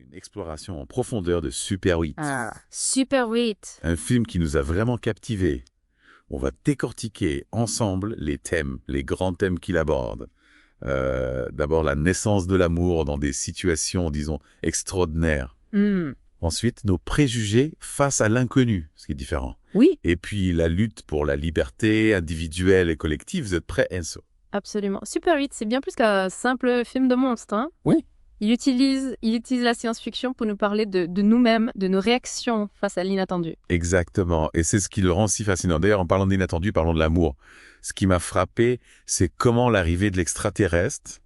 Une exploration en profondeur de Super 8. Ah, Super 8. Un film qui nous a vraiment captivés. On va décortiquer ensemble les thèmes, les grands thèmes qu'il aborde. D'abord, la naissance de l'amour dans des situations, disons, extraordinaires. Ensuite, nos préjugés face à l'inconnu, ce qui est différent. Oui, Et puis, la lutte pour la liberté individuelle et collective. Vous êtes prêts, Enzo? absolument. Super 8, c'est bien plus qu'un simple film de monstre, hein. Oui. Il utilise la science-fiction pour nous parler de nous-mêmes, de nos réactions face à l'inattendu. Exactement. Et c'est ce qui le rend si fascinant. D'ailleurs, en parlant d'inattendu, parlons de l'amour. Ce qui m'a frappé, c'est comment l'arrivée de l'extraterrestre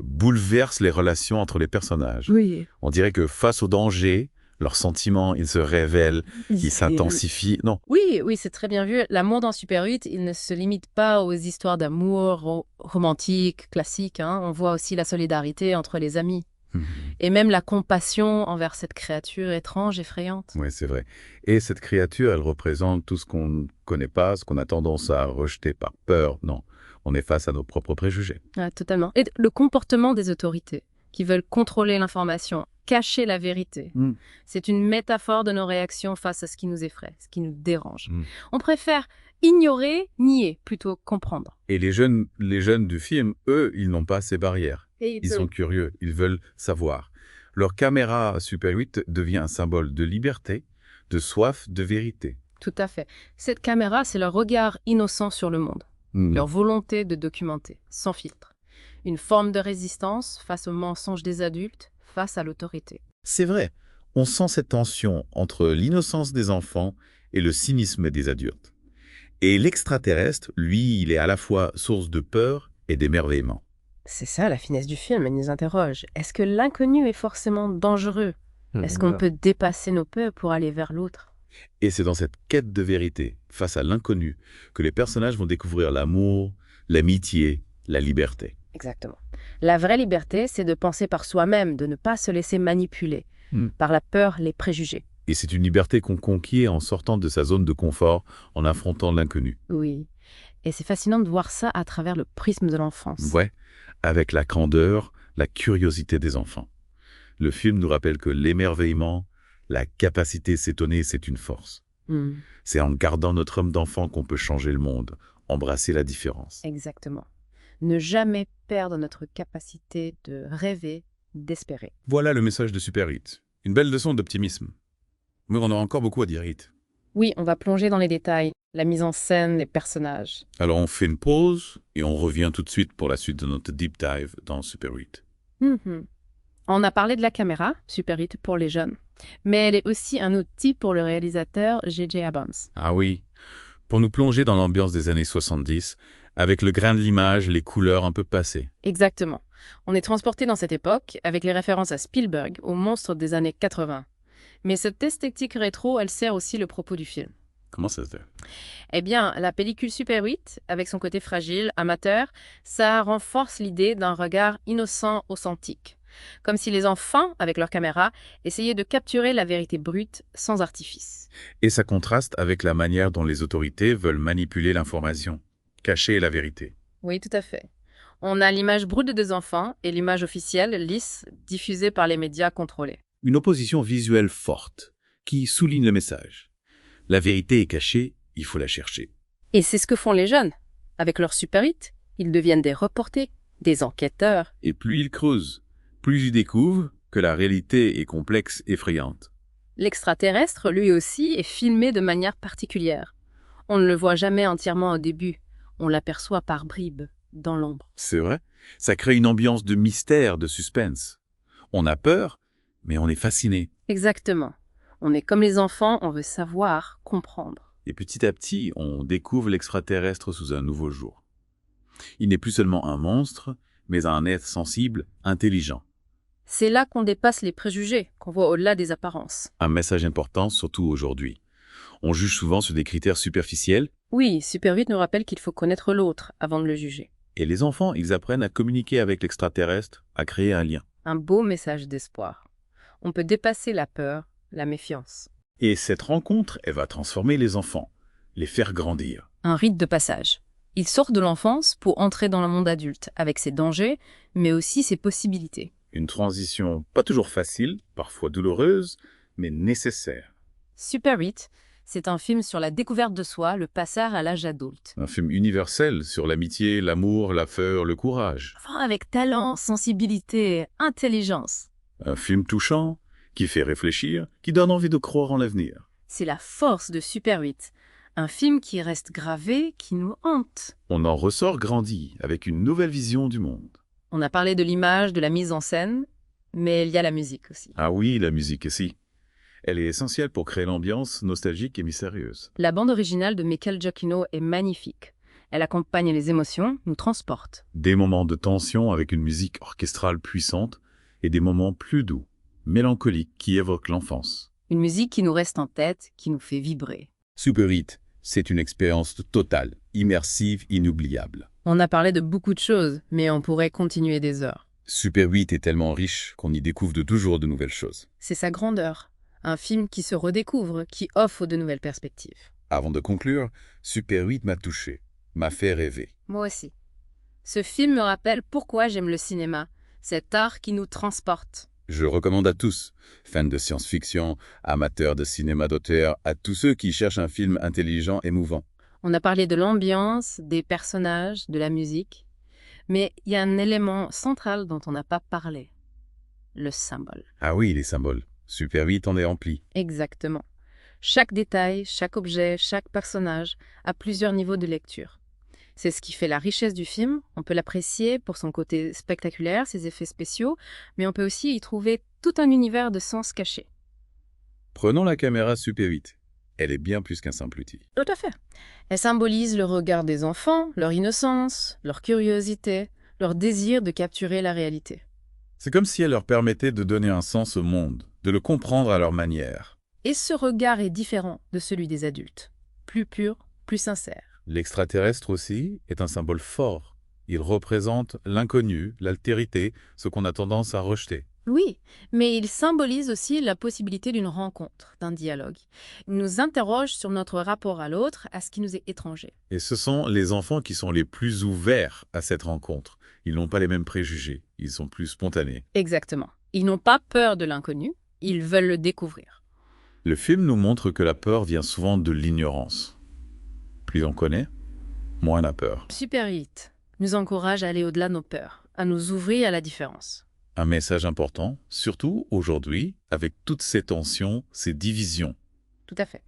bouleverse les relations entre les personnages. Oui. On dirait que face au danger, leurs sentiments, ils se révèlent, ils s'intensifient. Non, Oui, oui, c'est très bien vu. L'amour dans Super 8, il ne se limite pas aux histoires d'amour romantiques, classiques, hein. On voit aussi la solidarité entre les amis. Et même la compassion envers cette créature étrange, effrayante. oui, c'est vrai. Et cette créature, elle représente tout ce qu'on ne connaît pas, ce qu'on a tendance à rejeter par peur. Non, on est face à nos propres préjugés. Ah, totalement. Et le comportement des autorités, qui veulent contrôler l'information, cacher la vérité. C'est une métaphore de nos réactions face à ce qui nous effraie, ce qui nous dérange. On préfère ignorer, nier, plutôt comprendre. Et les jeunes du film, eux, ils n'ont pas ces barrières. Ils sont curieux, ils veulent savoir. Leur caméra Super 8 devient un symbole de liberté, de soif de vérité. Tout à fait. Cette caméra, c'est leur regard innocent sur le monde, leur volonté de documenter, sans filtre. Une forme de résistance face aux mensonges des adultes, face à l'autorité. C'est vrai, on sent cette tension entre l'innocence des enfants et le cynisme des adultes. Et l'extraterrestre, lui, il est à la fois source de peur et d'émerveillement. C'est ça la finesse du film, elle nous interroge. Est-ce que l'inconnu est forcément dangereux? Est-ce qu'on peut dépasser nos peurs pour aller vers l'autre? Et c'est dans cette quête de vérité, face à l'inconnu, que les personnages vont découvrir l'amour, l'amitié, la liberté. Exactement. La vraie liberté, c'est de penser par soi-même, de ne pas se laisser manipuler par la peur, les préjugés. Et c'est une liberté qu'on conquiert en sortant de sa zone de confort, en affrontant l'inconnu. Oui. Et c'est fascinant de voir ça à travers le prisme de l'enfance. Ouais, avec la candeur, la curiosité des enfants. Le film nous rappelle que l'émerveillement, la capacité à s'étonner, c'est une force. C'est en gardant notre homme d'enfant qu'on peut changer le monde, embrasser la différence. Exactement. Ne jamais perdre notre capacité de rêver, d'espérer. Voilà le message de Super 8. Une belle leçon d'optimisme. Mais on a encore beaucoup à dire, Hit. Oui, on va plonger dans les détails, la mise en scène, les personnages. Alors on fait une pause et on revient tout de suite pour la suite de notre deep dive dans Super 8. On a parlé de la caméra, Super 8 pour les jeunes, mais elle est aussi un outil pour le réalisateur J.J. Abrams. Ah oui, pour nous plonger dans l'ambiance des années 70, avec le grain de l'image, les couleurs un peu passées. Exactement. On est transporté dans cette époque avec les références à Spielberg, aux monstres des années 80. Mais cette esthétique rétro, elle sert aussi le propos du film. Comment ça se fait? Eh bien, la pellicule Super 8, avec son côté fragile, amateur, ça renforce l'idée d'un regard innocent, authentique. Comme si les enfants, avec leur caméra, essayaient de capturer la vérité brute, sans artifice. Et ça contraste avec la manière dont les autorités veulent manipuler l'information, cacher la vérité. Oui, tout à fait. On a l'image brute des enfants et l'image officielle, lisse, diffusée par les médias contrôlés. Une opposition visuelle forte, qui souligne le message. La vérité est cachée, il faut la chercher. Et c'est ce que font les jeunes. Avec leur Super 8, ils deviennent des reporters, des enquêteurs. Et plus ils creusent, plus ils découvrent que la réalité est complexe, effrayante. L'extraterrestre, lui aussi, est filmé de manière particulière. On ne le voit jamais entièrement au début. On l'aperçoit par bribes, dans l'ombre. C'est vrai, ça crée une ambiance de mystère, de suspense. On a peur, mais on est fasciné. Exactement. On est comme les enfants, on veut savoir, comprendre. Et petit à petit, on découvre l'extraterrestre sous un nouveau jour. Il n'est plus seulement un monstre, mais un être sensible, intelligent. C'est là qu'on dépasse les préjugés, qu'on voit au-delà des apparences. Un message important, surtout aujourd'hui. On juge souvent sur des critères superficiels, Oui, Super 8 nous rappelle qu'il faut connaître l'autre avant de le juger. et les enfants, ils apprennent à communiquer avec l'extraterrestre, à créer un lien. Un beau message d'espoir. On peut dépasser la peur, la méfiance. Et cette rencontre, elle va transformer les enfants, les faire grandir. Un rite de passage. Ils sortent de l'enfance pour entrer dans le monde adulte, avec ses dangers, mais aussi ses possibilités. Une transition pas toujours facile, parfois douloureuse, mais nécessaire. Super 8, c'est un film sur la découverte de soi, le passage à l'âge adulte. Un film universel sur l'amitié, l'amour, la peur, le courage. Enfin, avec talent, sensibilité, intelligence. Un film touchant, qui fait réfléchir, qui donne envie de croire en l'avenir. C'est la force de Super 8. Un film qui reste gravé, qui nous hante. On en ressort grandi, avec une nouvelle vision du monde. On a parlé de l'image, de la mise en scène, mais il y a la musique aussi. Ah oui, la musique aussi. Elle est essentielle pour créer l'ambiance nostalgique et mystérieuse. La bande originale de Michael Giacchino est magnifique. Elle accompagne les émotions, nous transporte. Des moments de tension avec une musique orchestrale puissante et des moments plus doux, mélancoliques qui évoquent l'enfance. Une musique qui nous reste en tête, qui nous fait vibrer. Super 8, c'est une expérience totale, immersive, inoubliable. On a parlé de beaucoup de choses, mais on pourrait continuer des heures. Super 8 est tellement riche qu'on y découvre toujours de nouvelles choses. C'est sa grandeur. Un film qui se redécouvre, qui offre de nouvelles perspectives. Avant de conclure, Super 8 m'a touché, m'a fait rêver. Moi aussi. Ce film me rappelle pourquoi j'aime le cinéma, cet art qui nous transporte. Je le recommande à tous, fans de science-fiction, amateurs de cinéma d'auteur, à tous ceux qui cherchent un film intelligent, émouvant. On a parlé de l'ambiance, des personnages, de la musique, mais il y a un élément central dont on n'a pas parlé. Le symbole. Ah oui, les symboles. Super 8 en est rempli. Exactement. Chaque détail, chaque objet, chaque personnage a plusieurs niveaux de lecture. C'est ce qui fait la richesse du film. On peut l'apprécier pour son côté spectaculaire, ses effets spéciaux, mais on peut aussi y trouver tout un univers de sens cachés. Prenons la caméra Super 8. Elle est bien plus qu'un simple outil. Tout à fait. Elle symbolise le regard des enfants, leur innocence, leur curiosité, leur désir de capturer la réalité. C'est comme si elle leur permettait de donner un sens au monde, de le comprendre à leur manière. Et ce regard est différent de celui des adultes. Plus pur, plus sincère. L'extraterrestre aussi est un symbole fort. Il représente l'inconnu, l'altérité, ce qu'on a tendance à rejeter. Oui, mais il symbolise aussi la possibilité d'une rencontre, d'un dialogue. Il nous interroge sur notre rapport à l'autre, à ce qui nous est étranger. Et ce sont les enfants qui sont les plus ouverts à cette rencontre. Ils n'ont pas les mêmes préjugés, ils sont plus spontanés. Exactement. Ils n'ont pas peur de l'inconnu, ils veulent le découvrir. Le film nous montre que la peur vient souvent de l'ignorance. Plus on connaît, moins on a peur. Super 8 nous encourage à aller au-delà de nos peurs, à nous ouvrir à la différence. Un message important, surtout aujourd'hui, avec toutes ces tensions, ces divisions. Tout à fait.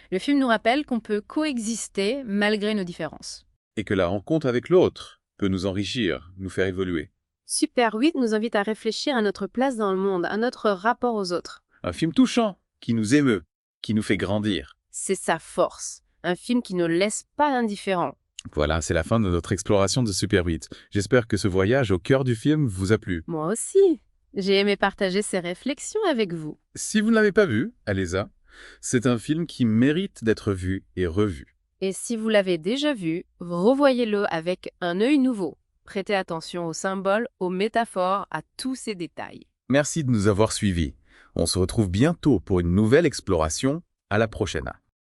Le film nous rappelle qu'on peut coexister malgré nos différences. Et que la rencontre avec l'autre peut nous enrichir, nous faire évoluer. Super 8 nous invite à réfléchir à notre place dans le monde, à notre rapport aux autres. Un film touchant, qui nous émeut, qui nous fait grandir. C'est sa force. Un film qui ne laisse pas indifférent. Voilà, c'est la fin de notre exploration de Super 8. J'espère que ce voyage au cœur du film vous a plu. Moi aussi. J'ai aimé partager ces réflexions avec vous. Si vous ne l'avez pas vu, allez-y. C'est un film qui mérite d'être vu et revu. Et si vous l'avez déjà vu, revoyez-le avec un œil nouveau. Prêtez attention aux symboles, aux métaphores, à tous ces détails. Merci de nous avoir suivis. On se retrouve bientôt pour une nouvelle exploration. À la prochaine.